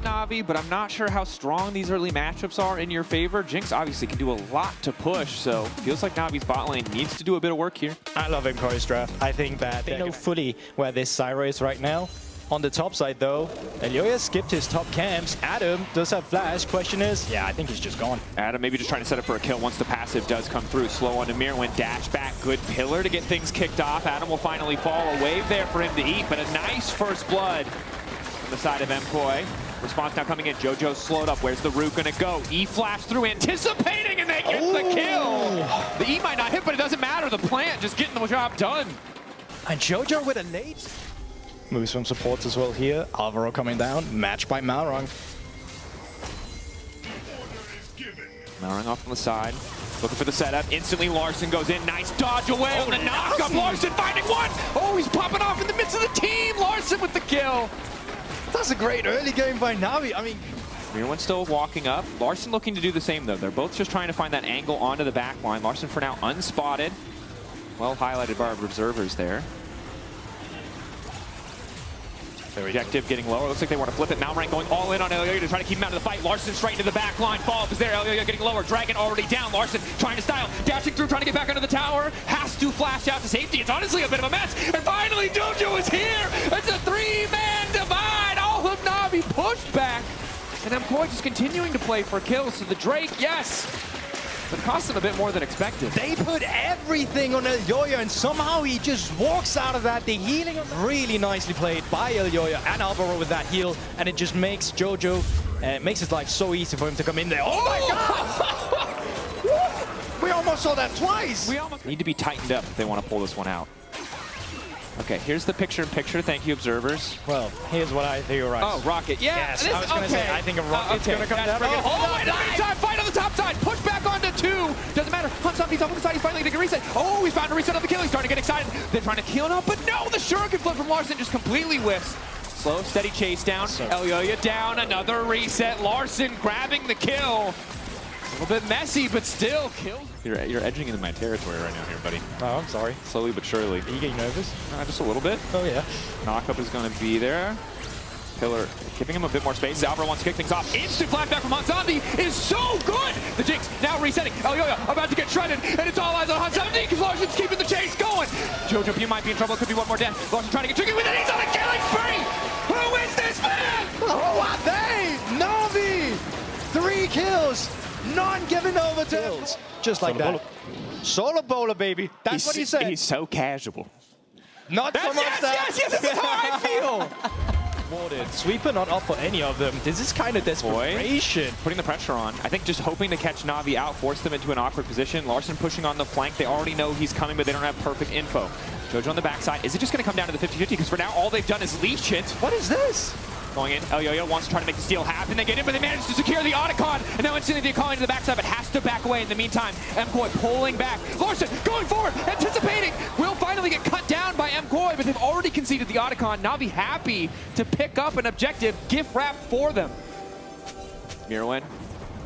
Navi, but I'm not sure how strong these early matchups are in your favor. Jinx obviously can do a lot to push, so feels like Navi's bot lane needs to do a bit of work here. I love MKOI's draft. I think that they know fully where this Zyra is right now. On the top side, though, Elyoya skipped his top camps. Adam does have flash. Question is, yeah, I think he's just gone. Adam maybe just trying to set up for a kill once the passive does come through. Slow on Amir, went dash back. Good pillar to get things kicked off. Adam will finally fall. A wave there for him to eat, but a nice first blood on the side of MKOI. Response now coming in. JoJo slowed up. Where's the root gonna go? E flash through, anticipating, and they get the kill. The E might not hit, but it doesn't matter. The plant just getting the job done. And JoJo with a nade. Moves from supports as well here. Alvaro coming down, matched by Malrang. Malrang off on the side, looking for the setup. Instantly Larson goes in, nice dodge away on the knock-up. Larson finding one! Oh, he's popping off in the midst of the team! Larson with the kill! That's a great early game by Navi. I mean, Everyone's still walking up. Larson looking to do the same though. They're both just trying to find that angle onto the back line. Larson for now unspotted. Well highlighted by our observers there. The objective getting lower. Looks like they want to flip it. Malrang going all in on Elyoya to try to keep him out of the fight. Larson straight into the back line. Follow-up is there. Elyoya getting lower. Dragon already down. Larson trying to style. Dashing through, trying to get back under the tower. Has to flash out to safety. It's honestly a bit of a mess. And finally, JoJo is here. It's a three-man divide. All of Navi pushed back. And MKOI just continuing to play for kills. So the Drake, yes. But it cost him a bit more than expected. They put everything on Elyoya, and somehow he just walks out of that. The healing really nicely played by Elyoya and Alvaro with that heal, and it just makes JoJo, makes his life so easy for him to come in there. Oh my God! We almost saw that twice. We almost need to be tightened up if they want to pull this one out. Okay, here's the picture-in-picture. Thank you, observers. Well, here's what I theorize. Oh, Rocket. Yeah, yes, I was going to say, I think a Rocket's going to come down. Oh, wait, in the meantime, fight on the top side. Push back onto two. Doesn't matter. Hunts up, he's up on the side. He's finally going to reset. Oh, he's found a reset on the kill. He's starting to get excited. They're trying to kill him, but no, the Shuriken flip from Larson just completely whiffs. Slow, steady chase down. Elyoya down. Another reset. Larson grabbing the kill. A little bit messy, but still kills. You're edging into my territory right now here, buddy. Oh, I'm sorry. Slowly but surely. Are you getting nervous? Just a little bit. Oh, yeah. Knockup is going to be there. Pillar giving him a bit more space. Alvaro wants to kick things off. Instant flashback from Hansamdi is so good! The Jinx now resetting. Elyoya about to get shredded, and it's all eyes on Hansamdi because Larson's keeping the chase going. JoJo, you might be in trouble. It could be one more death. Larson trying to get tricky with it. He's on a killing spree! Who is this man? Oh, what they? Navi! 3 kills! None given over to him. Just like that. Solo bowler, baby. That's what he said. He's so casual. Not so much that. Yes, this is how I feel. Warded. Sweeper not up for any of them. This is kind of desperation. Putting the pressure on. I think just hoping to catch Navi out, force them into an awkward position. Larson pushing on the flank. They already know he's coming, but they don't have perfect info. JoJo on the backside. Is it just going to come down to the 50-50? Because for now, all they've done is leash it. What is this? Going in, Elyoya wants to try to make the steal happen. They get in, but they manage to secure the Otacon. And now instantly calling to the backside, but has to back away. In the meantime, MKOI pulling back. Larson going forward, anticipating. Will finally get cut down by MKOI, but they've already conceded the Otacon. Navi happy to pick up an objective, gift wrap for them. Mirwin.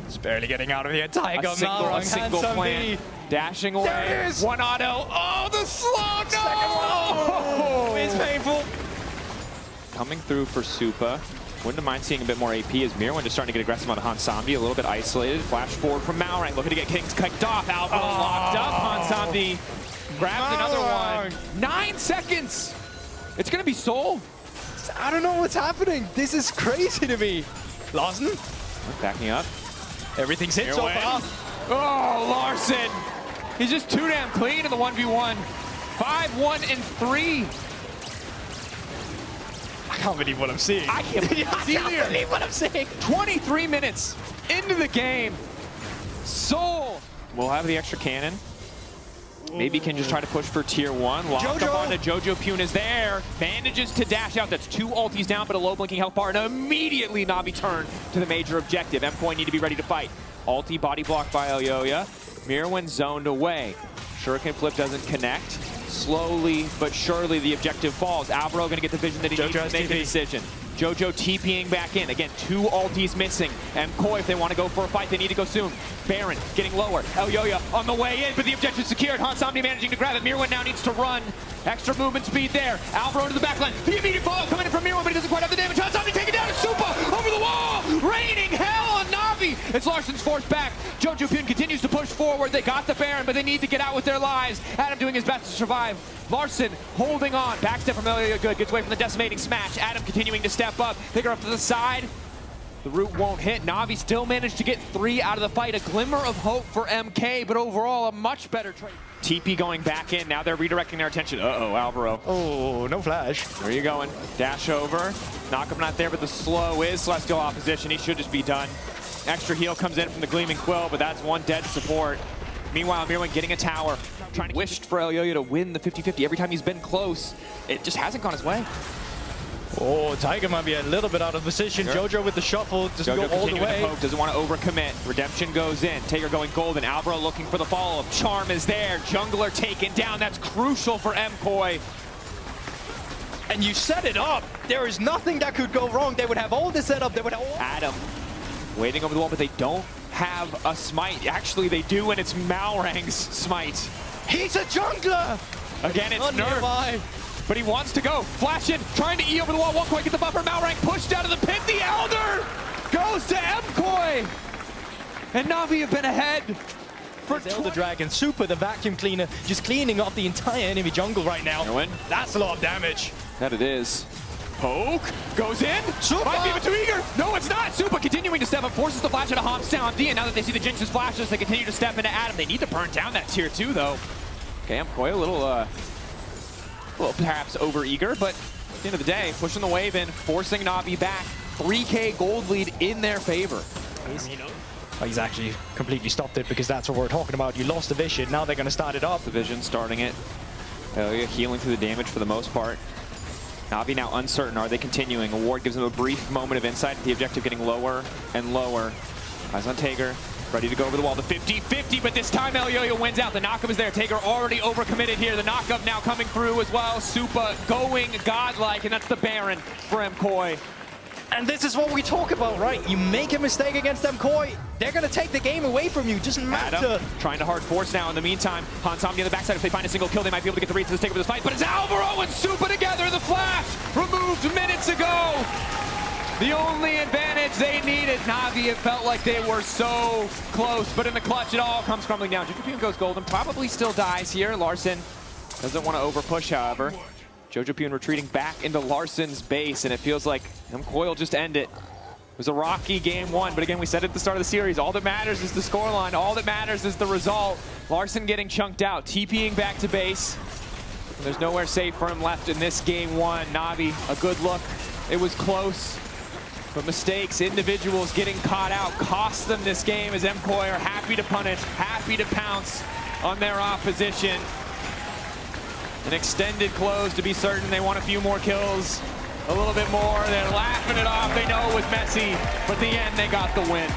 It's barely getting out of the entire a single plan. Dashing away. There it is. One auto. Oh, the slow. No! It's painful. Coming through for Supa. Wouldn't mind seeing a bit more AP as Mirwin just starting to get aggressive on the Hansamdi. A little bit isolated. Flash forward from Malrang. Looking to get Kings kicked off. Alvaro locked up. Hansamdi grabs another one. 9 seconds. It's going to be Soul. I don't know what's happening. This is crazy to me. Larson. Backing up. Everything's hit so far. Oh, Larson. He's just too damn clean in the 1v1. 5-1 and 3. I can't believe what I'm seeing. I can't believe what I'm seeing. 23 minutes into the game. Soul will have the extra cannon. Maybe can just try to push for tier 1. Lock up onto JoJo. Pune is there. Manages to dash out. That's 2 ultis down, but a low blinking health bar. And immediately Navi turn to the major objective. MKOI need to be ready to fight. Ulti body blocked by Elyoya. Mirwin zoned away. Shuriken flip doesn't connect. slowly but surely the objective falls. Alvaro going to get the vision that he needs to make a decision. Jojo TPing back in. Again, 2 ultis missing. MKOI, if they want to go for a fight, they need to go soon. Baron getting lower. Elyoya on the way in, but the objective secured. Hansomni managing to grab it. Mirwin now needs to run. Extra movement speed there. Alvaro to the back line. The immediate follow coming in from Mirwin, but he doesn't quite have the damage. Hansomni taken down. Supa over the wall. Raining hell on Navi. It's Larsen's forced back. Jojo Pune continues to push forward. They got the Baron, but they need to get out with their lives. Adam doing his best to survive. Larsen holding on. Backstep from Elyoya good. Gets away from the decimating smash. Adam continuing to step up. Pick her up to the side. The root won't hit. Navi still managed to get 3 out of the fight. A glimmer of hope for MK, but overall a much better trade. TP going back in. Now they're redirecting their attention. Uh-oh, Alvaro. Oh, no flash. Where are you going? Dash over. Knockup not there, but the slow is Celestial opposition. He should just be done. Extra heal comes in from the Gleaming Quill, but that's 1 dead support. Meanwhile, Mirwin getting a tower. Trying to wished for Elyoya to win the 50-50. Every time he's been close, it just hasn't gone his way. Oh, Tiger might be a little bit out of position. Sure. Jojo with the shuffle doesn't Jojo go all the way. Poke, doesn't want to overcommit. Redemption goes in. Taker going golden. Alvaro looking for the follow-up. Charm is there. Jungler taken down. That's crucial for MKOI. And you set it up. There is nothing that could go wrong. They would have all the setup. They would have all... Adam waiting over the wall, but they don't have a smite. Actually, they do, and it's Malrang's smite. He's a jungler! Again, it's nerf. But he wants to go. Flash in, trying to E over the wall. Won't quite get the buffer. Malrang pushed out of the pit. The Elder goes to MKOI. And Navi have been ahead for Elder Dragon. Super, the vacuum cleaner, just cleaning up the entire enemy jungle right now. Mirwin. That's a lot of damage. That it is. Poke goes in. Super! Might be a bit too eager. No, it's not. Super continuing to step up, forces the flash out of Hom's down. And now that they see the Jinx's flashes, they continue to step into Adam. They need to burn down that tier 2, though. Okay, MKOI a little perhaps over-eager, but at the end of the day, pushing the wave in, forcing Navi back. 3K gold lead in their favor. He's actually completely stopped it because that's what we're talking about. You lost the vision, now they're going to start it up. The vision starting it. Healing through the damage for the most part. Navi now uncertain. Are they continuing? Award gives them a brief moment of insight. The objective getting lower and lower. Eyes on Tager. Ready to go over the wall. The 50-50, but this time Elyoya wins out. The knockup is there. Taker already overcommitted here. The knockup now coming through as well. Supa going godlike, and that's the Baron for MKOI. And this is what we talk about, right? You make a mistake against MKOI, they're going to take the game away from you. Doesn't matter. Adam trying to hard force now. In the meantime, Hansomni on the backside. If they find a single kill, they might be able to get the read to the stake of this fight. But it's Alvaro and Supa together. The flash removed minutes ago. The only advantage they needed. Navi, it felt like they were so close, but in the clutch, it all comes crumbling down. Jojo Pune goes golden, probably still dies here. Larsen doesn't want to overpush, however. Jojo Pune retreating back into Larsen's base, and it feels like MKOI will just end it. It was a rocky game 1, but again, we said at the start of the series, all that matters is the scoreline. All that matters is the result. Larsen getting chunked out, TPing back to base. There's nowhere safe for him left in this game 1. Navi, a good look. It was close. But mistakes, individuals getting caught out, cost them this game as MKOI are happy to punish, happy to pounce on their opposition. An extended close to be certain. They want a few more kills, a little bit more. They're laughing it off. They know it was messy, but in the end, they got the win.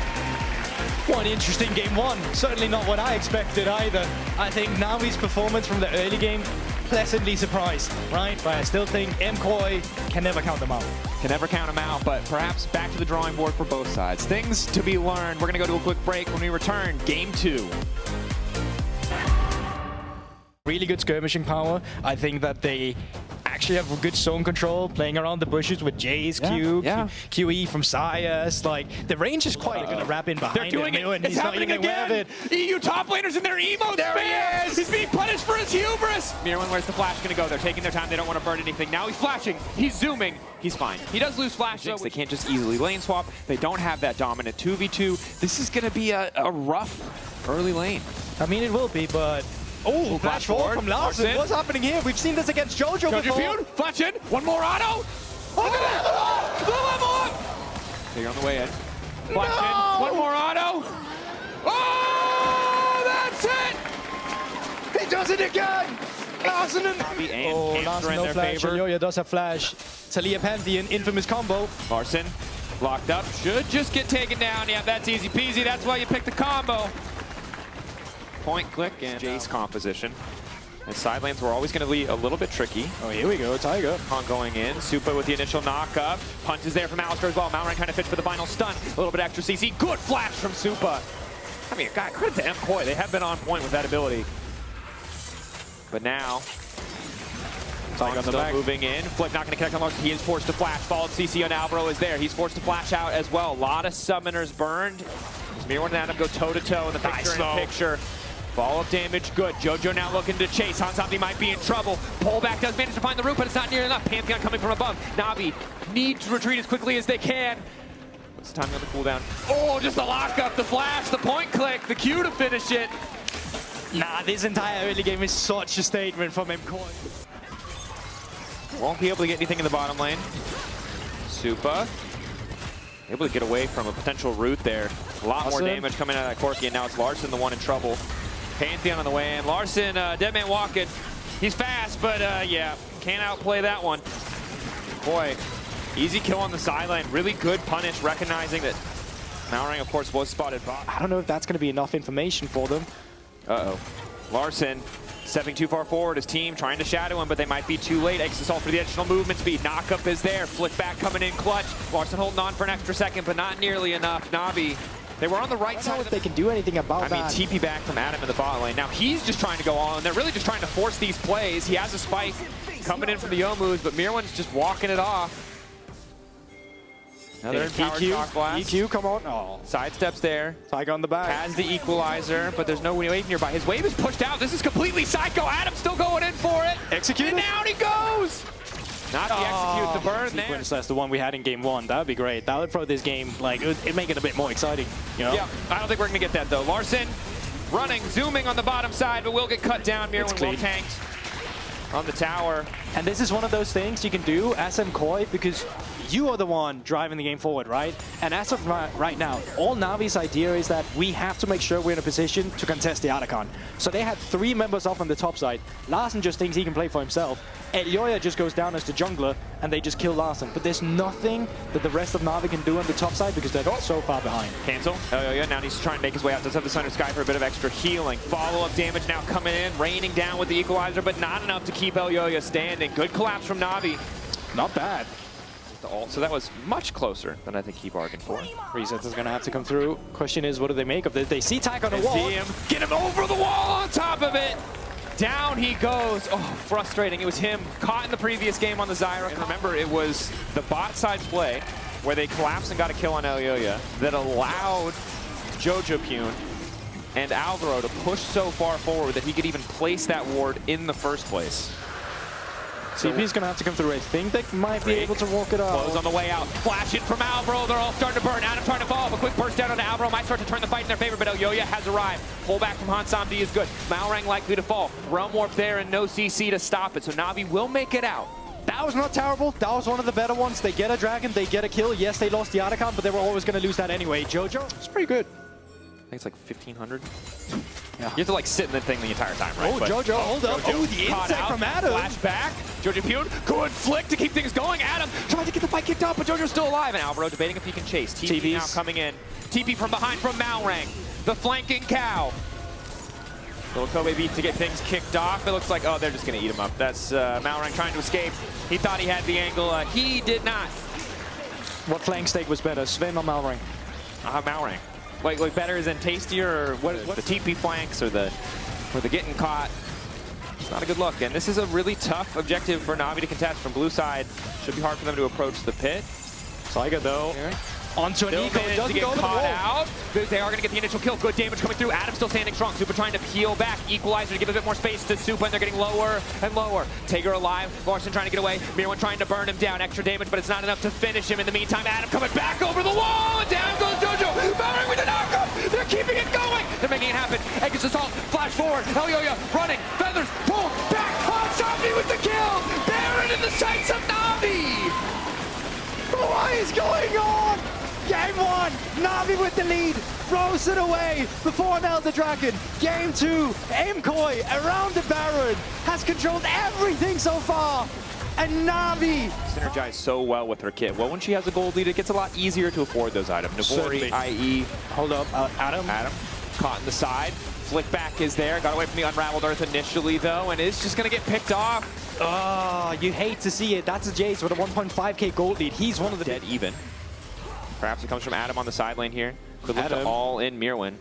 One interesting game 1. Certainly not what I expected either. I think Navi's performance from the early game, pleasantly surprised, right? But I still think MKOI can never count them out. Can never count them out, but perhaps back to the drawing board for both sides. Things to be learned. We're going to go to a quick break. When we return, game 2. Really good skirmishing power. I think that they actually have good zone control, playing around the bushes with Jay's QE from Sias. Like, the range is quite going to wrap in behind. They're doing him. it. It's happening again. EU top laners in their emotes. There he is. He's being punished for his hubris. Mirwin, where's the flash going to go? They're taking their time. They don't want to burn anything. Now he's flashing. He's zooming. He's fine. He does lose flash, though. They can't just easily lane swap. They don't have that dominant 2v2. This is going to be a rough early lane. I mean, it will be, but... Oh, flash forward from Larsen. What's happening here? We've seen this against Jojo before. Pune, flash in. One more auto. Oh, the level up. They're on the way in. Flash in. One more auto. Oh, that's it. He does it again. Larsen and... Larsen, no flash. Elyoya does have flash. Talia Pantheon, infamous combo. Larsen, locked up. Should just get taken down. Yeah, that's easy peasy. That's why you pick the combo. Point, click, and Jace composition. And side lanes were always going to be a little bit tricky. Oh, here we go, Tiger. On going in. Supa with the initial knock-up. Punches there from Alistar as well. Malrang trying to fish for the final stun. A little bit extra CC. Good flash from Supa. I mean, God, credit to MKOI. They have been on point with that ability. But now, Tiger still moving in. Flip not going to connect on Larson. He is forced to flash. Followed CC on Alvaro is there. He's forced to flash out as well. A lot of summoners burned. Mirror and Adam go toe-to-toe in the picture. Follow-up damage, good. Jojo now looking to chase. Hanzombie might be in trouble. Pullback does manage to find the root, but it's not near enough. Pantheon coming from above. Navi need to retreat as quickly as they can. What's the timing on the cooldown? Oh, just the lockup, the flash, the point click, the Q to finish it. Nah, this entire early game is such a statement from MKOI. Won't be able to get anything in the bottom lane. Supa able to get away from a potential root there. A lot more damage coming out of that Corki, and now it's Larson the one in trouble. Pantheon on the way in. Larson, dead man walking. He's fast, but yeah, can't outplay that one. Boy, easy kill on the sideline. Really good punish, recognizing that Malrang, of course, was spotted bot. I don't know if that's going to be enough information for them. Uh-oh. Larson stepping too far forward. His team trying to shadow him, but they might be too late. Exit assault for the additional movement speed. Knockup is there. Flick back coming in clutch. Larson holding on for an extra second, but not nearly enough. Navi, they were on the right side. I don't know if they can do anything about that. I mean, TP back from Adam in the bot lane. Now he's just trying to go on. They're really just trying to force these plays. He has a spike coming in from the Youmu's, but Mirwan's just walking it off. Another EQ, EQ, come on. Oh. Sidesteps there. Tiger on the back. Has the equalizer, but there's no wave nearby. His wave is pushed out. This is completely psycho. Adam's still going in for it. Execute. And down he goes. Not the execute, the burn there. Sequence, that's the one we had in game one. That would be great. That would throw this game, like, it'd make it a bit more exciting, you know? Yeah, I don't think we're going to get that, though. Larson running, zooming on the bottom side, but will get cut down. Mirwan will tanked on the tower. And this is one of those things you can do as MKOI because you are the one driving the game forward, right? And as of right now, all Navi's idea is that we have to make sure we're in a position to contest the Archon. So they had 3 members up on the top side. Larson just thinks he can play for himself. Elyoya just goes down as the jungler, and they just kill Larson. But there's nothing that the rest of Navi can do on the top side because they're so far behind. Cancel. Elyoya now needs to try and make his way out. Does have the Thunder Sky for a bit of extra healing. Follow-up damage now coming in, raining down with the equalizer, but not enough to keep Elyoya standing. Good collapse from Navi. Not bad. The ult, so that was much closer than I think he bargained for. Resets is going to have to come through. Question is, what do they make of this? They see Tiger on the wall. See him. Get him over the wall on top of it. Down he goes. Oh, frustrating. It was him caught in the previous game on the Zyra. And remember, it was the bot side play where they collapsed and got a kill on Elyoya that allowed Jojo Pune and Alvaro to push so far forward that he could even place that ward in the first place. CP's going to have to come through. I think they might be able to walk it out. Close on the way out. Flash in from Alvaro. They're all starting to burn. Adam trying to fall. A quick burst down onto Alvaro might start to turn the fight in their favor, but Elyoya has arrived. Pullback from Hanzombie is good. Malrang likely to fall. Realm Warp there and no CC to stop it, so Navi will make it out. That was not terrible. That was one of the better ones. They get a dragon, they get a kill. Yes, they lost the Archon, but they were always going to lose that anyway. Jojo, it's pretty good. I think it's like 1,500. Yeah. You have to like sit in the thing the entire time, right? Oh, but Jojo, hold up. Jojo Oh, the insect from Adam. Flash back. Jojo Pune, good flick to keep things going. Adam trying to get the fight kicked off, but Jojo's still alive. And Alvaro debating if he can chase. TP now coming in. TP from behind from Malrang. The flanking cow. Little Kobe beat to get things kicked off. It looks like, oh, they're just going to eat him up. That's Malrang trying to escape. He thought he had the angle. He did not. What flank stake was better, Sven or Malrang? Malrang. Like better than tastier, or what? The TP flanks or the getting caught. It's not a good look, and this is a really tough objective for Navi to contest from blue side. Should be hard for them to approach the pit. Tiger though. Onto an eco, doesn't get go to the caught wall. out. They are going to get the initial kill. Good damage coming through. Adam still standing strong. Supa trying to peel back. Equalizer to give a bit more space to Supa, and they're getting lower and lower. Tager alive. Larson trying to get away. Mirwan trying to burn him down. Extra damage, but it's not enough to finish him. In the meantime, Adam coming back over the wall, and down goes Jojo. Malrang with the knockup. They're keeping it going. They're making it happen. Exit assault. Flash forward. Elyoya running. Feathers. Pull back. Hanzombie with the kill. Baron in the sights of Navi. What is going on? Game 1, Navi with the lead, throws it away before an Elder Dragon. Game 2, MKOI around the Baron, has controlled everything so far. And Navi synergized so well with her kit. Well, when she has a gold lead, it gets a lot easier to afford those items. Navori, IE. Hold up, Adam. Caught in the side. Flick back is there. Got away from the Unraveled Earth initially, though, and is just going to get picked off. Oh, you hate to see it. That's a Jace with a 1.5k gold lead. He's one of the dead even. Perhaps it comes from Adam on the side lane here. Could look to all in Mirwin.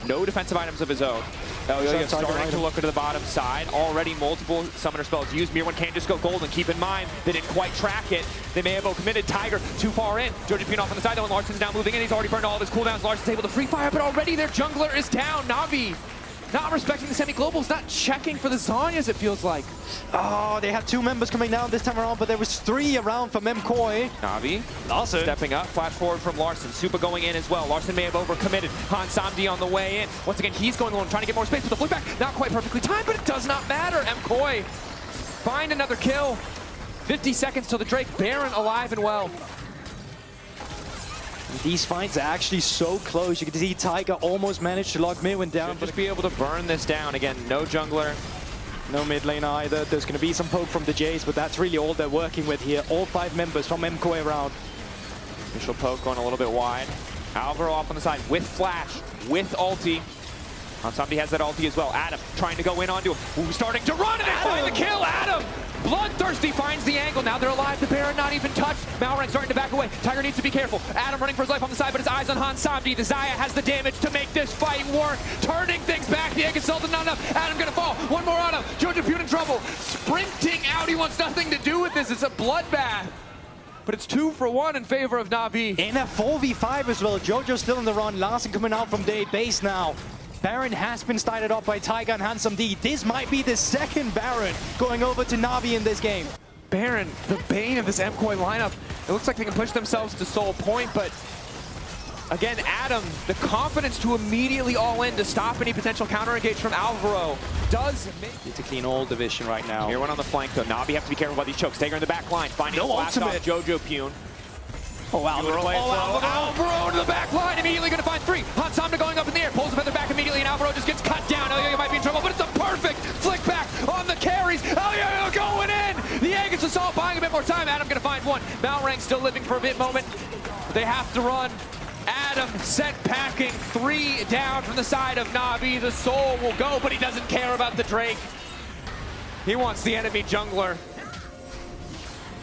No defensive items of his own. Elyoya starting to look into the bottom side. Already multiple summoner spells used. Mirwin can't just go golden. Keep in mind, they didn't quite track it. They may have committed. Tiger too far in. Jojo Pune off on the side, though, and Larsen's now moving in. He's already burned all of his cooldowns. Larsen's able to free fire, but already their jungler is down. Navi not respecting the semi-globals, not checking for the Zhonya's, it feels like. Oh, they had 2 members coming down this time around, but there was 3 around from MKOI. Navi Larsen stepping up, flash forward from Larsen. Supa going in as well. Larsen may have overcommitted. Han Samdi on the way in. Once again, he's going alone, trying to get more space with the flip back. Not quite perfectly timed, but it does not matter. MKOI find another kill. 50 seconds till the Drake. Baron alive and well. These fights are actually so close. You can see Tiger almost managed to lock Mirwin down. Should just be able to burn this down. Again, no jungler. No mid lane either. There's going to be some poke from the Jays, but that's really all they're working with here. All 5 members from MKOI around. Initial poke going a little bit wide. Alvaro off on the side with flash, with ulti. Somebody has that ulti as well. Adam trying to go in onto him. Ooh, starting to run, and they find the kill. Adam, bloodthirsty, finds the angle. Now they're alive. The Baron not even touched. Malrang starting to back away. Tiger needs to be careful. Adam running for his life on the side, but his eyes on Han Samdi. The Xayah has the damage to make this fight work. Turning things back. The egg assault not enough. Adam gonna fall. One more on him. Jojo Pune in trouble. Sprinting out. He wants nothing to do with this. It's a bloodbath. But it's 2 for 1 in favor of Navi. In a 4v5 as well. Jojo's still in the run. Larsen coming out from day base now. Baron has been started up by Tiger and Han Samdi. This might be the 2nd Baron going over to Navi in this game. Baron, the bane of this MKOI lineup. It looks like they can push themselves to Soul Point, but again, Adam, the confidence to immediately all in to stop any potential counter engage from Alvaro does Need to clean all division right now. Here one on the flank though. Navi have to be careful about these chokes. Taker in the back line, finding No blast off ultimate. Jojo Pune. Oh, Alvaro. Alvaro to the back line, immediately going to find 3. Han Samdi going up in the air, pulls the feather back immediately, and Alvaro just gets cut down. Elyoya might be in trouble, but it's a perfect flick back on the carries. Elyoya going in. The Aegis Assault buying a bit more time. Adam going to find 1. Malrang still living for a bit moment. They have to run. Adam sent packing. 3 down from the side of Navi. The Soul will go, but he doesn't care about the Drake. He wants the enemy jungler.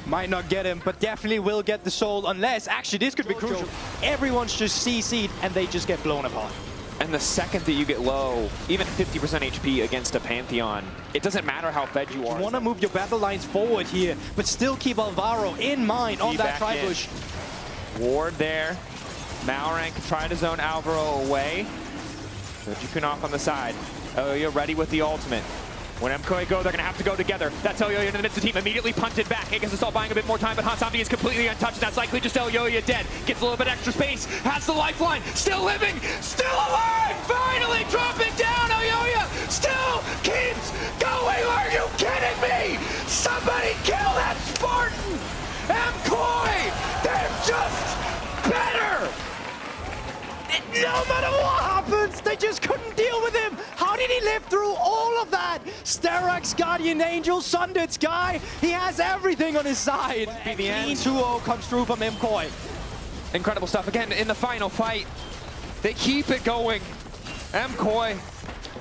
Might not get him, but definitely will get the soul, unless, actually, this could be crucial. Everyone's just CC'd, and they just get blown apart. And the second that you get low, even 50% HP against a Pantheon, it doesn't matter how fed you are. You want to move your battle lines forward here, but still keep Alvaro in mind on that tri-push. Ward there. Malrang trying to zone Alvaro away. Jojo Pune off on the side. Elyoya ready with the ultimate. When MKOI go, they're going to have to go together. That's Elyoya in the midst of the team. Immediately punted back. Aegis Assault buying a bit more time, but Han Samdi is completely untouched. That's likely just Elyoya dead. Gets a little bit extra space. Has the lifeline. Still living. Still alive. Finally dropping down. Elyoya still keeps going. Are you kidding me? Somebody kill that Spartan. MKOI, they're just better. No matter what happens, they just couldn't deal with him. How did he live through all of that? Sterak's Guardian Angel, Sundered Sky, he has everything on his side. Be the end. 2-0 comes through from MKOI. Incredible stuff. Again, in the final fight, they keep it going. MKOI,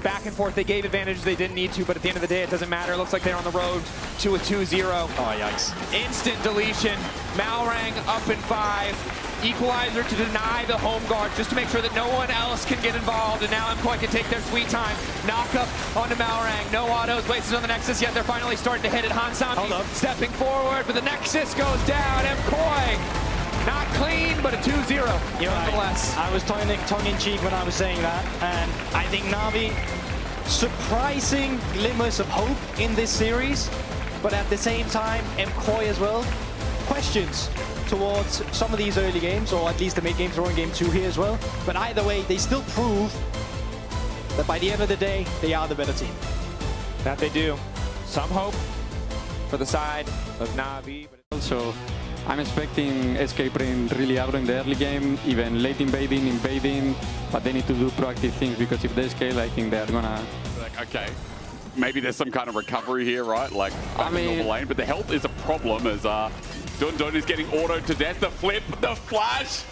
back and forth. They gave advantage they didn't need to, but at the end of the day, it doesn't matter. It looks like they're on the road to a 2-0. Oh, yikes. Instant deletion. Malrang up in 5. Equalizer to deny the home guard, just to make sure that no one else can get involved. And now MKOI can take their sweet time. Knock up onto Malrang. No autos wasted on the Nexus yet. They're finally starting to hit it. Han Samdi stepping forward, but the Nexus goes down. MKOI not clean, but a 2-0 nonetheless. I was tongue-in-cheek when I was saying that, and I think Navi, surprising glimmers of hope in this series, but at the same time, MKOI as well. Questions towards some of these early games, or at least the mid-game, throwing game 2 here as well. But either way, they still prove that by the end of the day, they are the better team. That they do. Some hope for the side of Navi. But also, I'm expecting SK playing really aggro in the early game, even late invading, but they need to do proactive things, because if they scale, I think they're gonna... Like, okay, maybe there's some kind of recovery here, right? Like, I mean, normal lane, but the health is a problem as Dun is getting autoed to death. The flip, the flash.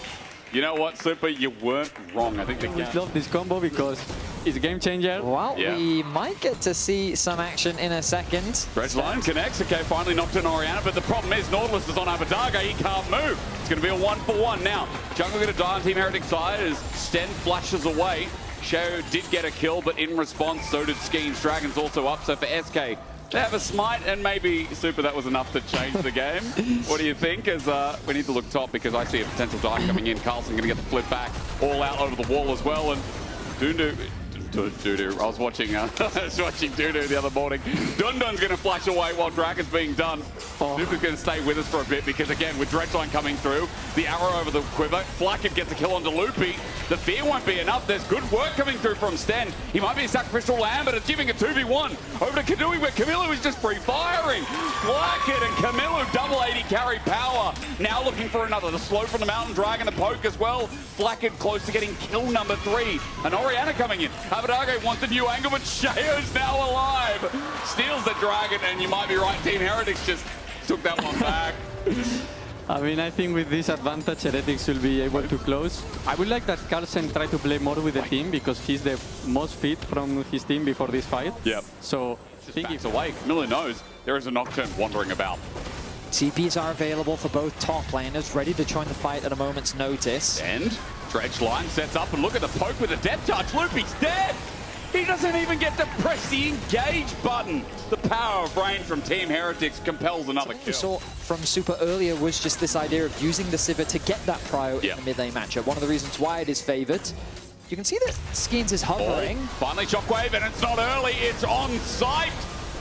You know what, Super? You weren't wrong. I think I love this combo because is a game changer. Well, Yeah. we might get to see some action in a second. Dredgeline connects. Okay, finally knocked in Oriana, but the problem is Nautilus is on Abadaga. He can't move. It's going to be a 1-for-1 now. Jungle going to die on Team Heretics side as Sten flashes away. Sheo did get a kill, but in response, so did Skeens. Dragon's also up, so for SK, they have a smite, and maybe, Super, that was enough to change the game. What do you think? As we need to look top, because I see a potential dive coming in. Carlson going to get the flip back, all out over the wall as well, and Dudu. I was watching Dudu the other morning. Dundun's going to flash away while Dragon's being done. Dudu's going to stay with us for a bit because, again, with Dredgeline coming through, the arrow over the quiver, Flackett gets a kill onto Loopy. The fear won't be enough. There's good work coming through from Sten. He might be a sacrificial lamb, but it's giving a 2v1 over to Kadui, where Camilo is just free-firing. Flackett and Camilo double 80 carry power. Now looking for another. The slow from the Mountain Dragon, the poke as well. Flackett close to getting kill number 3. And Oriana coming in. Abadaga wants a new angle, but Sheo's now alive. Steals the Dragon, and you might be right, Team Heretics just took that one back. I mean, I think with this advantage, Heretics will be able to close. I would like that Carlsen try to play more with the team because he's the most fit from his team before this fight. Yep. So, Just backs away. Miller knows there is a Nocturne wandering about. TPs are available for both top laners, ready to join the fight at a moment's notice. And Dredgeline sets up, and look at the poke with the death touch. Loopy's dead! He doesn't even get to press the engage button. The power of range from Team Heretics compels another What we kill. saw from Super earlier was just this idea of using the Sivir to get that prio in the mid-lane matchup. One of the reasons why it is favored. You can see that Skeens is hovering. Finally Shockwave, and it's not early, it's on site.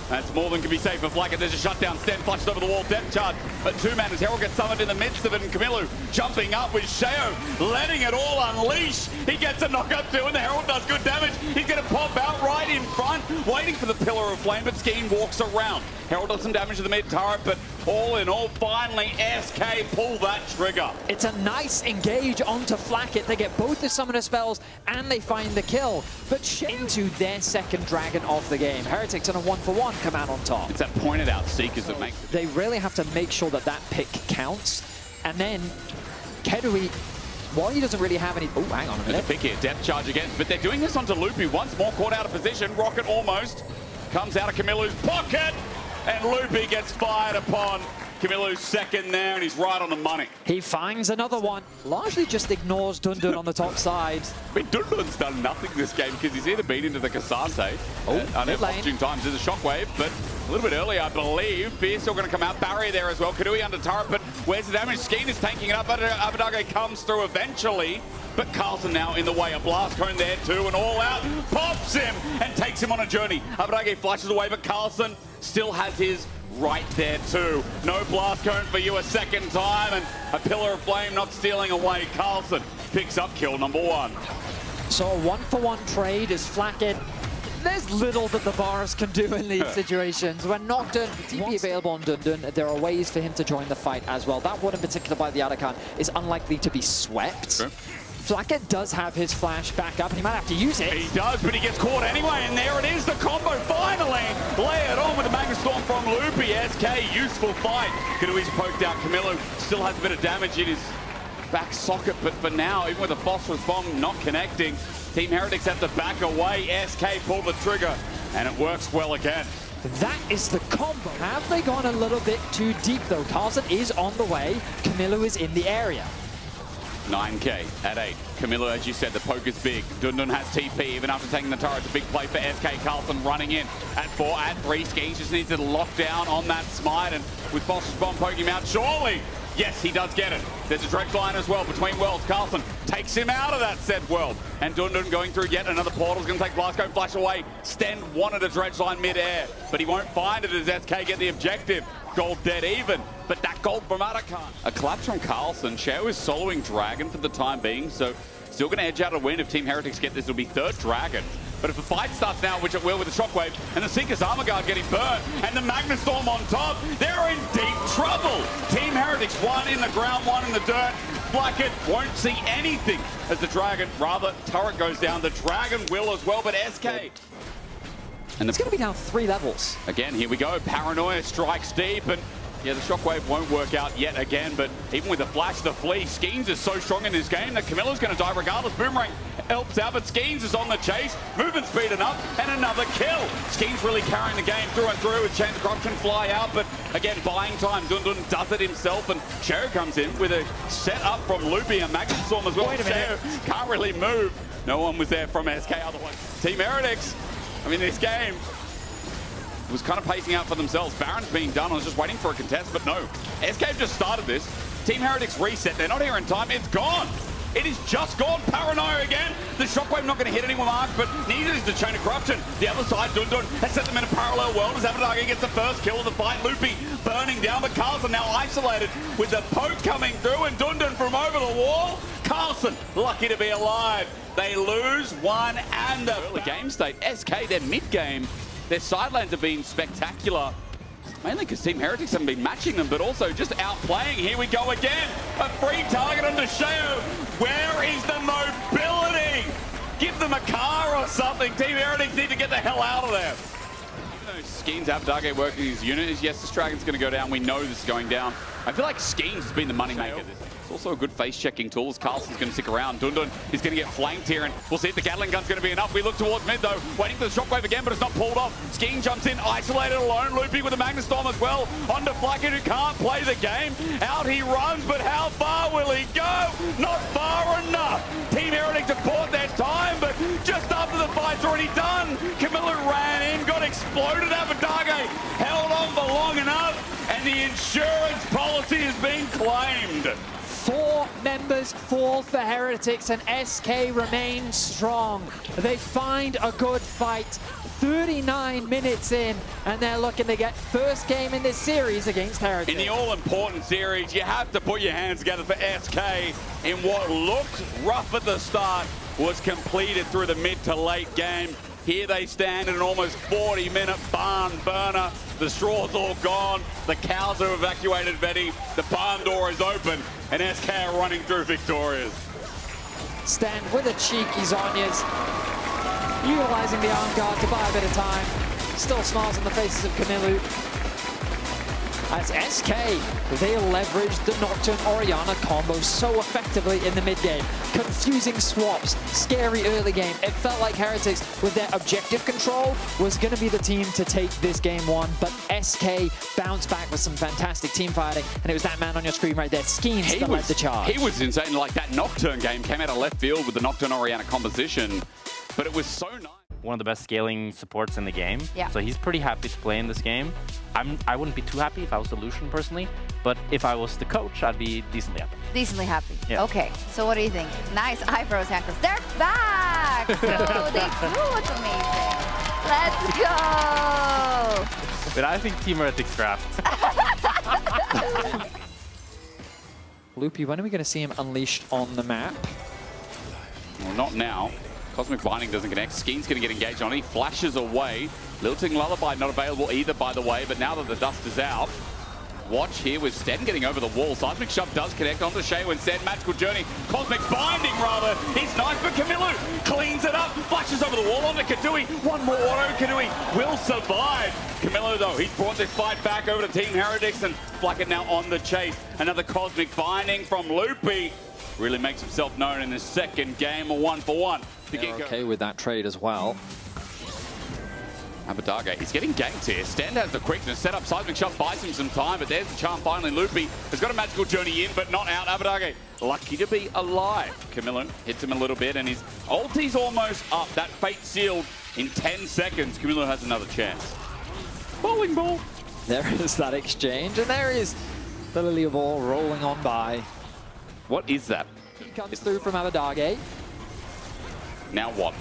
That's more than can be safe for Flackett. There's a shutdown. Sten flushed over the wall. Depth charge. But 2-man as Herald gets summoned in the midst of it. And Camilo jumping up with Sheo, letting it all unleash. He gets a knockup too, and the Herald does good damage. He's going to pop out right in front, waiting for the Pillar of Flame, but Skeen walks around. Herald does some damage to the mid turret, but all in all, finally, SK pull that trigger. It's a nice engage onto Flackett. They get both the summoner spells, and they find the kill. But into their second dragon of the game. Heretics on a 1-for-1 come out on top. It's that pointed out Seekers that makes it. They really have to make sure that that pick counts. And then Kedui, while he doesn't really have any... Oh, hang on a minute. There's a pick here, depth charge again. But they're doing this onto Loopy once more, caught out of position. Rocket almost comes out of Camilo's pocket. And Loopy gets fired upon. Camilo's second there, and he's right on the money. He finds another one. Largely just ignores Dundun on the top side. I mean, Dundun's done nothing this game because he's either been into the Cassante. I know mid-lane. opportune times there's a shockwave, but a little bit early, I believe. Fierce still going to come out. Barrier there as well. Kadui under turret, but where's the damage? Skeen is tanking it up. Abadaga comes through eventually. But Carlson now in the way. A blast cone there too, and all out. Pops him and takes him on a journey. Abadaga flashes away, but Carlson still has his right there too. No blast cone for you a second time, and a Pillar of Flame not stealing away. Carlson picks up kill number 1. So a 1-for-1 trade is Flackett. There's little that the bars can do in these situations. When Nocturne, TP available on Dundun, there are ways for him to join the fight as well. That one in particular by the Arakan is unlikely to be swept. Sure. Flackett does have his flash back up, and he might have to use it. He does, but he gets caught anyway, and there it is, the combo finally. Lay it on with the Magna Storm from Loopy. SK, useful fight. Kadui's poked out. Camilo still has a bit of damage in his back socket, but for now, even with a phosphorus bomb not connecting, Team Heretics have to back away. SK pull the trigger, and it works well again. That is the combo. Have they gone a little bit too deep, though? Carlson is on the way. Camilo is in the area. 9k at 8. Camilo, as you said, the poke is big. Dundun has TP, even after taking the turret. It's a big play for SK. Carlson running in at 4, at 3. Skeens just needs to lock down on that smite, and with Phosphorus Bomb poking him out, surely. Yes, he does get it. There's a direct line as well between worlds. Carlson takes him out of that said world. And Dundun going through yet another portal is going to take Blast Cone, flash away. Sten wanted a dredge line mid-air, but he won't find it as SK get the objective. Gold dead even, but that gold from Arakan. A collapse from Carlson. Sheo is soloing Dragon for the time being, so still going to edge out a win. If Team Heretics get this, it'll be 3rd Dragon. But if the fight starts now, which it will with the Shockwave, and the Seeker's Armor Guard getting burned, and the Magna Storm on top, they're in deep trouble. Team Heretics, 1 in the ground, 1 in the dirt. Flackett won't see anything as the Dragon, rather, turret goes down. The Dragon will as well, but SK. And It's going to be down 3 levels. again, here we go. Paranoia strikes deep, and Yeah, the shockwave won't work out yet again, but even with the flash, the flee, Skeens is so strong in this game that Camilla's going to die regardless. Boomerang helps out, but Skeens is on the chase, movement speed enough, and another kill. Skeens really carrying the game through and through with Chain of Corruption fly out, but again, buying time. Dundun does it himself, and Sheo comes in with a set up from Loopy and Magnet Storm as well. Wait a minute. Sheo can't really move. No one was there from SK otherwise. Team Heretics, I mean, this game was kind of pacing out for themselves. Baron's being done. I was just waiting for a contest, but no. SK have just started this. Team Heretics reset. They're not here in time. It's gone. It is just gone. Paranoia again. The shockwave not going to hit anyone mark, but neither is the Chain of Corruption. The other side, Dundun has set them in a parallel world as Abadage gets the first kill of the fight. Loopy burning down, but Carlson now isolated with the poke coming through, and Dundun from over the wall. Carlson lucky to be alive. They lose one and the early game state. SK, their mid-game, their side lanes have been spectacular. Mainly because Team Heretics haven't been matching them, but also just outplaying. Here we go again. A free target onto Sheo. Where is the mobility? Give them a car or something. Team Heretics need to get the hell out of there. Even though Skeens Abadage working his unit is, yes, this Dragon's going to go down. We know this is going down. I feel like Skeens has been the moneymaker. It's also a good face-checking tool as Carlson's going to stick around. Dundun is going to get flanked here, and we'll see if the Gatling gun's going to be enough. We look towards mid, though, waiting for the shockwave again, but it's not pulled off. Skeen jumps in, isolated alone. Loopy with a Magnet Storm as well. Onto Flacket, who can't play the game. Out he runs, but how far will he go? Not far enough. Team Heretics have bought their time, but just after the fight's already done, Camilla ran in, got exploded. Abadage held on for long enough, and the insurance policy is being claimed. 4 members fall for Heretics, and SK remains strong. They find a good fight 39 minutes in, and they're looking to get first game in this series against Heretics. In the all-important series, you have to put your hands together for SK in what looked rough at the start, was completed through the mid to late game. Here they stand in an almost 40-minute barn burner. The straw's all gone. The cows have evacuated Vedi. The barn door is open, and SK are running through victorious. Stand with the cheeky Zonyas, utilizing the arm guard to buy a bit of time. Still smiles on the faces of Camillu. As SK, they leveraged the Nocturne Orianna combo so effectively in the mid-game. Confusing swaps, scary early game. It felt like Heretics, with their objective control, was going to be the team to take this game 1, but SK bounced back with some fantastic team fighting, and it was that man on your screen right there, Skeens, that led the charge. He was insane. Like, that Nocturne game came out of left field with the Nocturne Orianna composition, but it was so nice. One of the best scaling supports in the game. Yeah. So he's pretty happy to play in this game. I wouldn't be too happy if I was the Lucian personally, but if I was the coach, I'd be decently happy. Decently happy. Yeah. Okay, so what do you think? Nice eyebrows, Hankers. They're back! So they do look amazing. Let's go! But I think Team Heretics draft. Loopy, when are we going to see him unleashed on the map? Well, not now. Cosmic Binding doesn't connect. Skeen's going to get engaged on it. He flashes away. Lilting Lullaby not available either, by the way, but now that the dust is out, watch here with Sten getting over the wall. Seismic Shove does connect onto Sheo instead. Magical Journey. Cosmic Binding, rather. He's nice, but Camillu cleans it up. Flashes over the wall onto Kadui. One more auto. Kadui will survive. Camillu, though, he's brought this fight back over to Team Heretics, and Flacket now on the chase. Another Cosmic Binding from Loopy. Really makes himself known in his second game, a 1-for-1. They're okay with that trade as well. Abadage, he's getting ganked here. Stand has the quickness, set up Seismic Shot, buys him some time, but there's the charm finally. Loopy has got a Magical Journey in, but not out. Abadage, lucky to be alive. Camillo hits him a little bit, and his ulti's almost up. That fate sealed in 10 seconds. Camillo has another chance. Bowling ball. There is that exchange, and there is the Lilia ball rolling on by. What is that? He comes through from Abadage. Now what?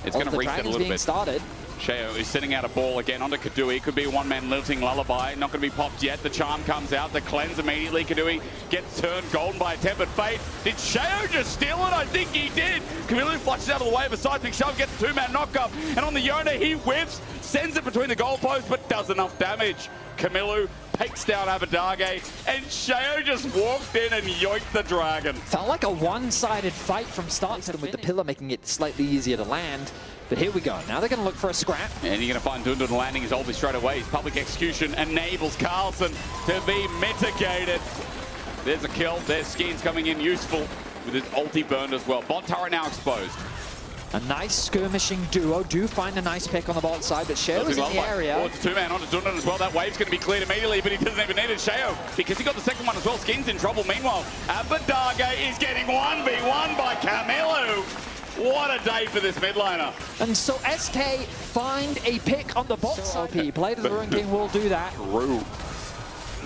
It's going to reset a little bit. Started. Sheo is sending out a ball again onto Kadui. Could be a one-man Lilting Lullaby. Not going to be popped yet. The charm comes out. The cleanse immediately. Kadui gets turned golden by a tempered fate. Did Sheo just steal it? I think he did. Camillu flushes out of the way of a Seismic Shove. Gets a 2-man knock-up. And on the Yona, he whiffs. Sends it between the goalposts, but does enough damage. Camillu takes down Abadage, and Sheo just walked in and yoinked the dragon. Felt like a one-sided fight from start to with the pillar making it slightly easier to land. But here we go. Now they're going to look for a scrap. And you're going to find Dundun landing his ulti straight away. His public execution enables Carlson to be mitigated. There's a kill. There's Skins coming in useful with his ulti burned as well. Bot turret now exposed. A nice skirmishing duo. Do find a nice pick on the bot side, but Sheo is in the area. Oh, it's a two-man onto Dundun as well. That wave's going to be cleared immediately, but he doesn't even need it. Sheo, because he got the second one as well. Skins in trouble. Meanwhile, Abadage is getting 1v1 by Camilo. What a day for this mid laner. And so SK find a pick on the bot side. Play to the Ruin King will do that. True.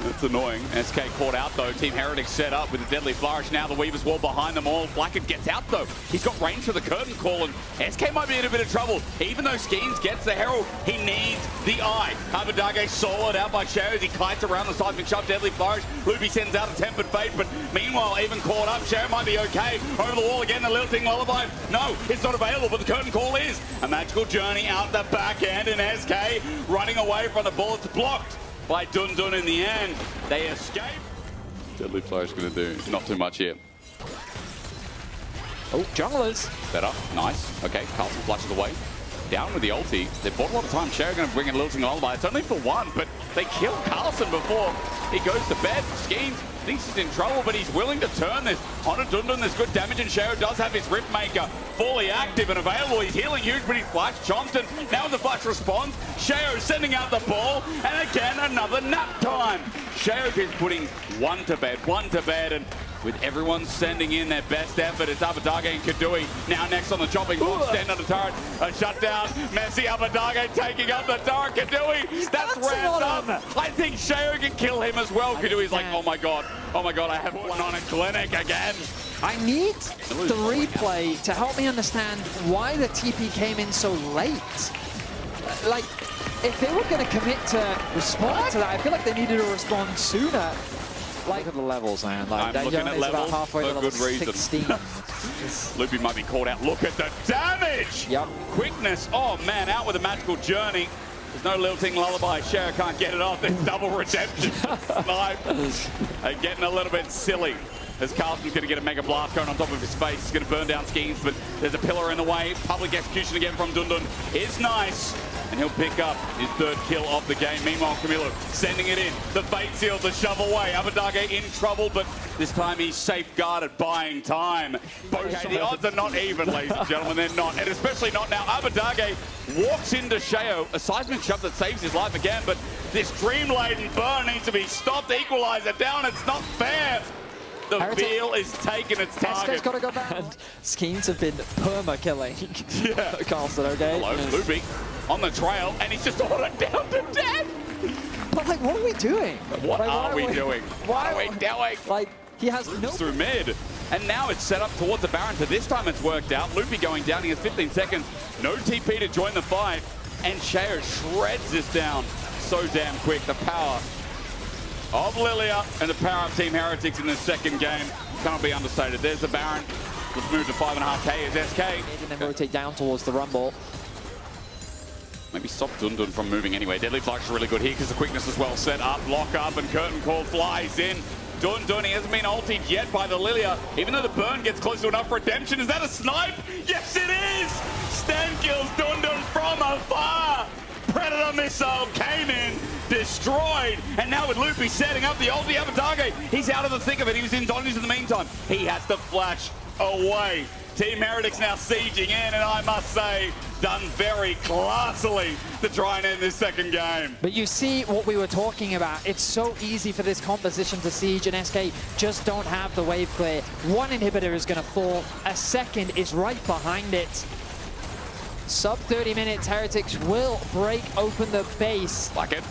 That's annoying. SK caught out though. Team Heretics set up with a deadly flourish. Now the Weaver's Wall behind them all. Blackett gets out though. He's got range for the curtain call, and SK might be in a bit of trouble. Even though Skins gets the Herald, he needs the eye. Abadage soloed out by Sheo as he kites around the seismic shove. Deadly flourish. Loopy sends out a tempered fate, but meanwhile, even caught up, Sheo might be okay. Over the wall again, the lilting lullaby. No, it's not available, but the curtain call is. A magical journey out the back end, and SK running away from the bullets blocked by Dundun in the end. They escape. Deadly Flourish going to do not too much here. Oh, junglers. Better. Nice. Okay, Carlson flushes away. Down with the ulti. They bought a lot of time. Sheo going to bring in Lilting Lullaby. It's only for one, but they kill Carlson before he goes to bed. Skins thinks he's in trouble, but he's willing to turn this on a Dundun. There's good damage, and Sheo does have his Rift Maker fully active and available. He's healing huge, but he's flashed. Johnston, now the flash responds. Sheo sending out the ball, and again, another nap time. Sheo is putting one to bed, and with everyone sending in their best effort, it's Abadage and Kadui now next on the chopping block, stand on the turret, a shutdown. Messi, Abadage taking up the turret. Kadui, that's random. I think Sheo can kill him as well. Kadui's like, oh my god, I have one on a clinic again. I need the replay to help me understand why the TP came in so late. Like, if they were going to commit to respond to that, I feel like they needed to respond sooner. Like, look at the levels, man. Like, I'm looking at levels about halfway for to good level reason. 16. Loopy might be caught out. Look at the damage! Yep. Quickness. Oh man, out with a magical journey. There's no lilting lullaby. Sheo can't get it off. There's double redemption. Snipe. Getting a little bit silly. As Carlson's going to get a Mega Blast going on top of his face. He's going to burn down Skins, but there's a pillar in the way. Public execution again from Dundun is nice. And he'll pick up his third kill of the game. Meanwhile, Camilo sending it in. The bait seals, the shove away. Abadage in trouble, but this time he's safeguarded, buying time. Okay, the odds are not even, ladies and gentlemen. They're not, and especially not now. Abadage walks into Sheo, a seismic shove that saves his life again, but this dream-laden burn needs to be stopped. Equalizer down, it's not fair. The Veal is taking its target. SK's got to go back. And Skins have been perma-killing Carlson, okay? Hello, Loopy on the trail, and he's just ordered down to death. But, like, what are we doing? What are we doing? What are we doing? Like, he has no... Through mid. And now it's set up towards the Baron. So this time it's worked out. Loopy going down. He has 15 seconds. No TP to join the fight. And Sheo shreds this down so damn quick. The power of Lilia and the power of Team Heretics in the second game cannot be understated. There's the Baron. Let's move to 5.5k as SK. And then rotate down towards the Rumble. Maybe stop Dundun from moving anyway. Deadly Flash is really good here because the quickness is well set up. Lock up and curtain call flies in. Dundun, he hasn't been ultied yet by the Lilia. Even though the burn gets close to enough redemption. Is that a snipe? Yes, it is! Stan kills Dundun from afar. Predator missile came in, destroyed, and now with Loopy setting up the ulti Abadage, he's out of the thick of it. He was in Donnies in the meantime. He has to flash away. Team Heretics now sieging in, and I must say, done very classily to try and end this second game. But you see what we were talking about. It's so easy for this composition to siege, and SK just don't have the wave clear. One inhibitor is going to fall. A second is right behind it. Sub 30 minutes, Heretics will break open the base. Like it.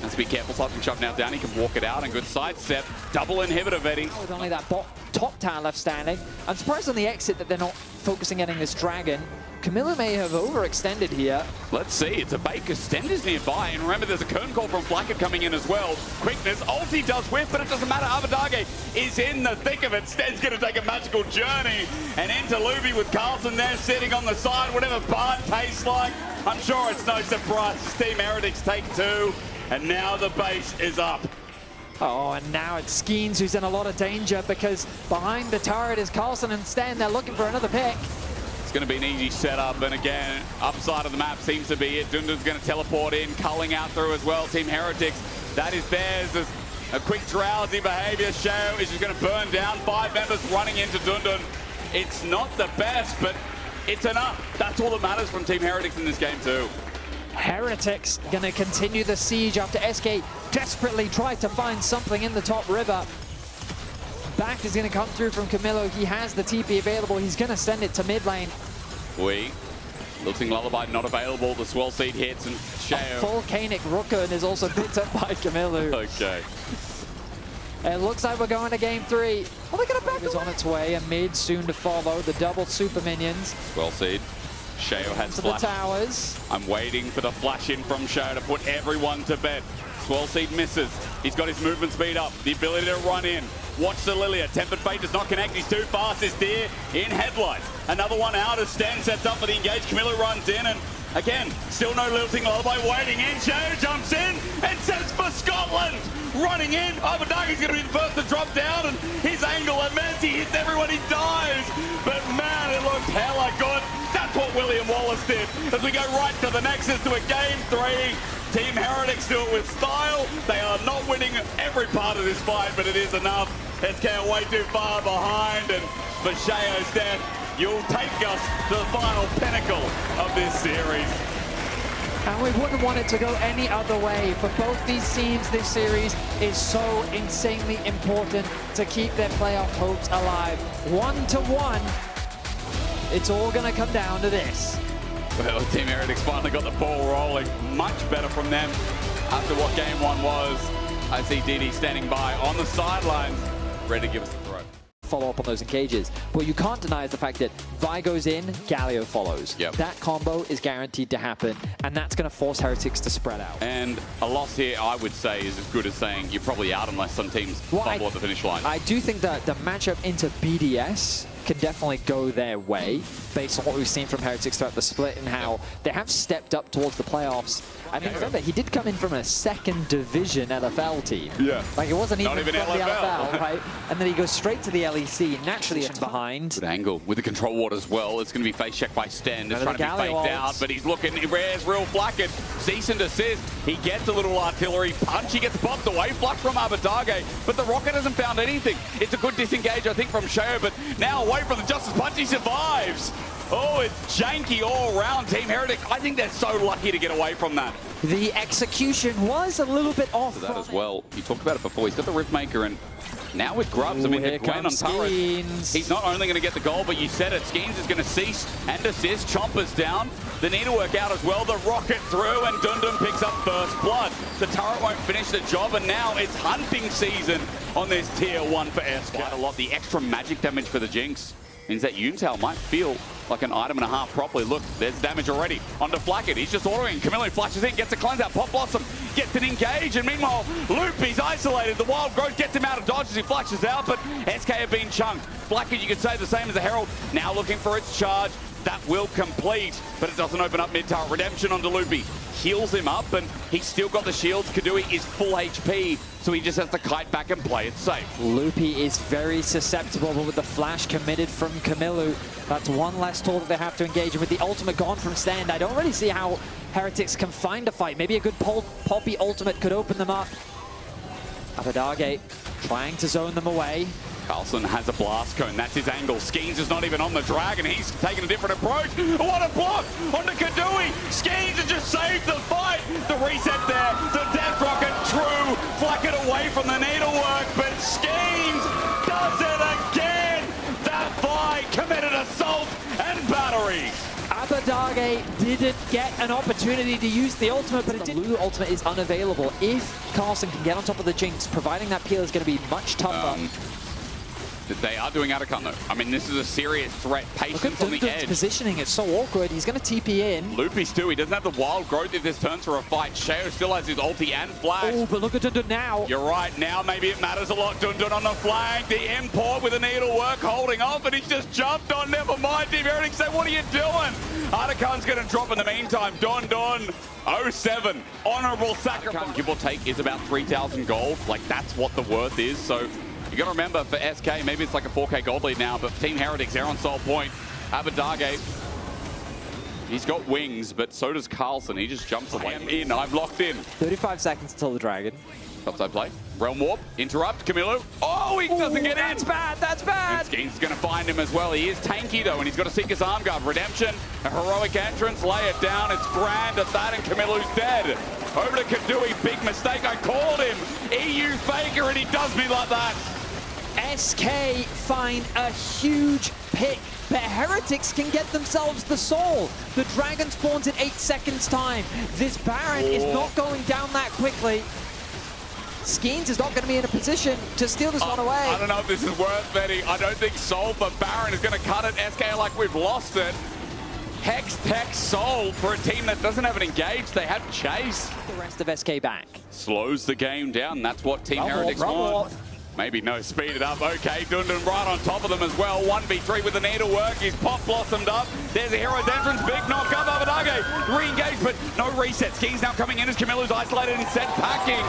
Let's be careful, something shoved now down. He can walk it out and good sidestep. Double inhibitor, Vedi. With only that top tower left standing. I'm surprised on the exit that they're not focusing getting this dragon. Camilla may have overextended here. Let's see, it's a Baker. Stender's nearby, and remember there's a curtain call from Blackett coming in as well. Quickness, ulti does whiff, but it doesn't matter. Abadage is in the thick of it. Sten's gonna take a magical journey, and into Luby with Carlson there sitting on the side. Whatever Bart tastes like, I'm sure it's no surprise. Team Heretics take two. and now the base is up. Oh, and now it's Skeens who's in a lot of danger because behind the turret is Carlson and Sten. They're looking for another pick. It's going to be an easy setup, and again, upside of the map seems to be it. Dundun's going to teleport in, culling out through as well. Team Heretics, that is theirs. There's a quick drowsy behavior. Show is just going to burn down. 5 members running into Dundun. It's not the best, but it's enough. That's all that matters from Team Heretics in this game too. Heretics going to continue the siege after SK desperately tried to find something in the top river. Back is going to come through from Camilo. He has the TP available. He's going to send it to mid lane. Looking Lullaby not available. The swell seed hits and Shao. Full Volcanic Rooken is also picked up by Camilo. Okay. It looks like we're going to game 3. Oh, they're going to back on its way. And mid soon to follow. The double super minions. Swell seed. Shao has to the flash. towers. I'm waiting for the flash in from Shao to put everyone to bed. Swell seed misses. He's got his movement speed up. The ability to run in. Watch the Lilia. Tempered Fate does not connect. He's too fast. It's there in headlights. Another one out as Stan sets up for the engage. Camilo runs in and again, still no lilting Lullaby waiting in. Shao jumps in and sets for Scotland. Running in. Abadagi's going to be the first to drop down and his angle at Mercy hits everyone. He dies. But man, it looks hella good. That's what William Wallace did. As we go right to the Nexus to a game 3. Team Heretics do it with style. They are not winning every part of this fight, but it is enough. SK are way too far behind, and for Shao's death, you'll take us to the final pinnacle of this series. And we wouldn't want it to go any other way. For both these teams, this series is so insanely important to keep their playoff hopes alive. 1-1, it's all going to come down to this. Well, Team Heretics finally got the ball rolling. Much better from them after what game 1 was. I see DD standing by on the sidelines, ready to give us the throw. Follow up on those engages. What you can't deny is the fact that Vi goes in, Galio follows. Yep. That combo is guaranteed to happen, and that's going to force Heretics to spread out. And a loss here, I would say, is as good as saying you're probably out unless some teams fumble at the finish line. I do think that the matchup into BDS can definitely go their way based on what we've seen from Heretics throughout the split and how they have stepped up towards the playoffs. I mean, remember, he did come in from a 2nd division LFL team. Yeah. Like, it wasn't even from LFL. the LFL, right? And then he goes straight to the LEC, naturally it's behind. Good angle with the control ward as well. It's going to be face checked by Sten. It's trying to be faked out, but he's looking. Rare's real flaccid. Cease and desist. He gets a little artillery punch. He gets popped away. Flush from Abadage, but the rocket hasn't found anything. It's a good disengage, I think, from Shao, but now away from the Justice Punch, he survives. Oh, it's janky all around. Team Heretic, I think they're so lucky to get away from that. The execution was a little bit off. For that as well. You talked about it before. He's got the Riftmaker, and now with Grubs, I mean, the Gwen on turret. He's not only going to get the goal, but you said it. Skeens is going to cease and desist. Chompers down. They need to work out as well. The rocket through, and Dundun picks up first blood. The turret won't finish the job, and now it's hunting season on this tier 1 for SK. Quite a lot. The extra magic damage for the Jinx means that Yuntal might feel like an item and a half properly. Look, there's damage already onto Flackett. He's just ordering. Camilo flashes in, gets a cleanse out. Pop Blossom gets an engage, and meanwhile, Loopy's isolated. The Wild Growth gets him out of dodge as he flashes out, but SK have been chunked. Flackett, you could say the same as the Herald, now looking for its charge. That will complete, but it doesn't open up mid-tower. Redemption onto Loopy. Heals him up, and he's still got the shields. Kadui is full HP, so he just has to kite back and play it safe. Loopy is very susceptible, but with the flash committed from Camilo, that's one less tool that they have to engage. And with the ultimate gone from Stand, I don't really see how Heretics can find a fight. Maybe a good Poppy ultimate could open them up. Abadage trying to zone them away. Carlson has a blast cone. That's his angle. Skeens is not even on the dragon. He's taking a different approach. What a block onto Kadui. Skeens has just saved the fight. The reset there. The death rocket true. Flack it away from the needlework, but Skeens does it again. That fight committed assault and battery. Abadage didn't get an opportunity to use the ultimate, but the Lulu ultimate is unavailable. If Carlson can get on top of the Jinx, providing that peel is going to be much tougher. They are doing Atacon though. I mean, this is a serious threat. Look Patience at on the Dundun's edge. positioning. It's so awkward. He's going to TP in. Loopy's too. He doesn't have the wild growth if this turns for a fight. Sheo still has his ulti and flash. Oh, but look at Dundun now. You're right. Now maybe it matters a lot. Dundun on the flank. The import with the needlework holding off, and he's just jumped on. Never mind. Team Heretics say, what are you doing? Atacon's going to drop in the meantime. Dundun 07. Honorable sacrifice. Give or take is about 3,000 gold. Like, that's what the worth is. So you got to remember, for SK, maybe it's like a 4K gold lead now, but for Team Heretics, they're on sole point. Abadage, he's got wings, but so does Carlson. He just jumps away. I'm locked in. 35 seconds until the Dragon. Topside play. Realm Warp. Interrupt. Camilo. Oh, he doesn't get in. That's bad. That's bad. And Skeen's going to find him as well. He is tanky, though, and he's got to seek his arm guard. Redemption. A heroic entrance. Lay it down. It's grand at that, and Camilo's dead. Over to Kadui. Big mistake. I called him. EU faker, and he does me like that. SK find a huge pick, but Heretics can get themselves the soul. The Dragon spawns in 8 seconds time. This Baron is not going down that quickly. Skeens is not going to be in a position to steal this one away. I don't know if this is worth betting. I don't think Soul for Baron is going to cut it. SK like we've lost it. Hex Tech Soul for a team that doesn't have an engage. They have Chase. The rest of SK back. Slows the game down. That's what Team Heretics want. Maybe no, speed it up. Okay, Dundun right on top of them as well. 1v3 with the needlework. He's pop blossomed up. There's a hero's entrance. Big knock up. Abadage re-engaged, but no reset. Ski's now coming in as Camilo's isolated and set packing.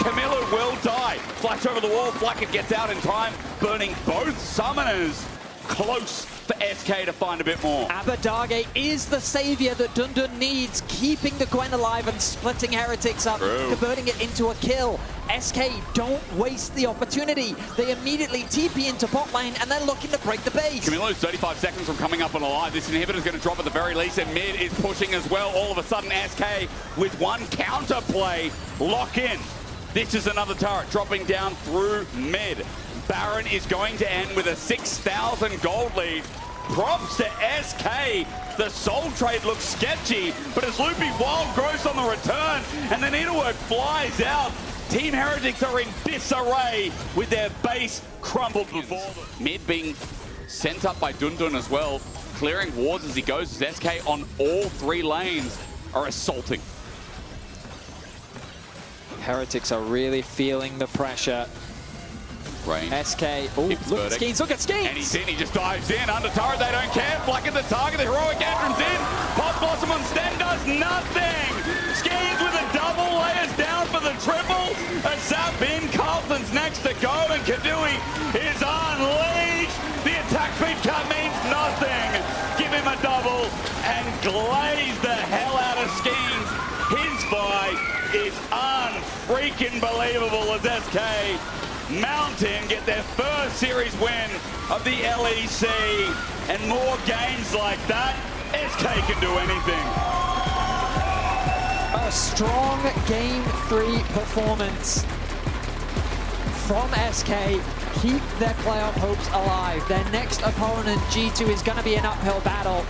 Camilo will die. Flash over the wall. Flacket gets out in time, burning both summoners. Close for SK to find a bit more. Abadage is the savior that Dundun needs, keeping the Gwen alive and splitting Heretics up, converting it into a kill. SK don't waste the opportunity. They immediately TP into bot lane and they're looking to break the base. Camilo's 35 seconds from coming up on alive. This inhibitor's going to drop at the very least, and mid is pushing as well. All of a sudden, SK with one counter play, lock in. This is another turret dropping down through mid. Baron is going to end with a 6,000 gold lead. Props to SK. The soul trade looks sketchy, but as Loopy wild growth on the return and the needlework flies out, Team Heretics are in disarray with their base crumbled before them. Mid being sent up by Dundun as well, clearing wards as he goes, as SK on all 3 lanes are assaulting. Heretics are really feeling the pressure. Range. SK, oh, look at Skeens, look at Skeens! And he's in, he just dives in, under turret, they don't care, Black at the target, the heroic entrance in, Pop Blossom on Sten does nothing! Skeens with a double, layers down for the triple, a zap in, Carlton's next to go, and Kadui is unleashed! The attack speed cut means nothing! Give him a double, and glaze the hell out of Skeens. His fight is unfreaking believable as SK Mountain get their first series win of the LEC, and more games like that, SK can do anything. A strong Game 3 performance from SK. Keep their playoff hopes alive. Their next opponent, G2, is going to be an uphill battle.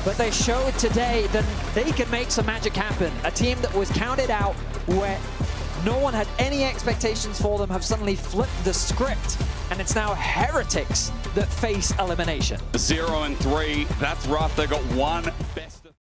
But they showed today that they can make some magic happen. A team that was counted out, where no one had any expectations for them, have suddenly flipped the script, and it's now Heretics that face elimination. 0-3, that's rough. They got one.